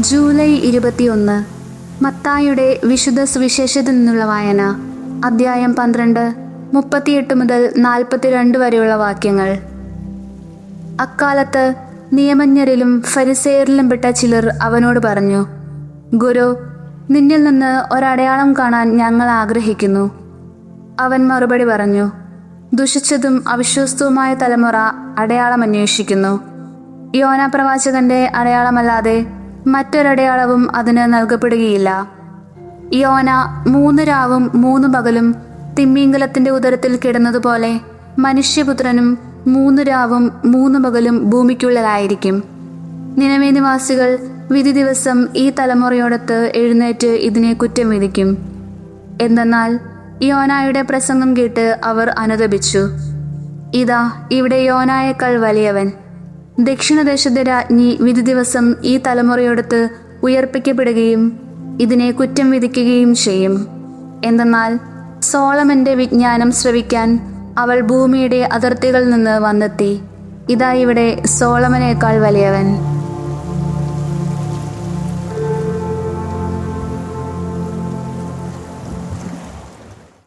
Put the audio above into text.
July 21. മത്തായിയുടെ വിശുദ്ധ സുവിശേഷത്തിൽ നിന്നുള്ള വായന. അദ്ധ്യായം 12, 38 മുതൽ 42 വരെയുള്ള വാക്യങ്ങൾ. അക്കാലത്ത് നിയമജ്ഞരിലും ഫരിസേയരിലും പെട്ട ചിലർ അവനോട് പറഞ്ഞു, ഗുരു, നിന്നിൽ നിന്ന് ഒരടയാളം കാണാൻ ഞങ്ങൾ ആഗ്രഹിക്കുന്നു. അവൻ മറുപടി പറഞ്ഞു, ദുഷിച്ചതും അവിശ്വസ്തവുമായ തലമുറ അടയാളം അന്വേഷിക്കുന്നു. യോന പ്രവാചകന്റെ അടയാളമല്ലാതെ മറ്റൊരടയാളവും അതിന് നൽകപ്പെടുകയില്ല. യോന 3 രാവും 3 പകലും തിമ്മീങ്കലത്തിന്റെ ഉദരത്തിൽ കിടന്നതുപോലെ മനുഷ്യപുത്രനും 3 രാവും 3 പകലും ഭൂമിക്കുള്ളിലായിരിക്കും. നിനവേ നിവാസികൾ വിധി ദിവസം ഈ തലമുറയോടൊത്ത് എഴുന്നേറ്റ് ഇതിനെ കുറ്റം വിധിക്കും. എന്തെന്നാൽ യോനായുടെ പ്രസംഗം കേട്ട് അവർ അനുതപിച്ചു. ഇതാ, ഇവിടെ യോനായേക്കാൾ വലിയവൻ. ദക്ഷിണദേശത്തെ രാജ്ഞി വിധി ദിവസം ഈ തലമുറയോടത്ത് ഉയർപ്പിക്കപ്പെടുകയും ഇതിനെ കുറ്റം വിധിക്കുകയും ചെയ്യും. എന്തെന്നാൽ സോളമന്റെ വിജ്ഞാനം ശ്രവിക്കാൻ അവൾ ഭൂമിയുടെ അതിർത്തികളിൽ നിന്ന് വന്നെത്തി. ഇതാ, ഇവിടെ സോളമനേക്കാൾ വലിയവൻ.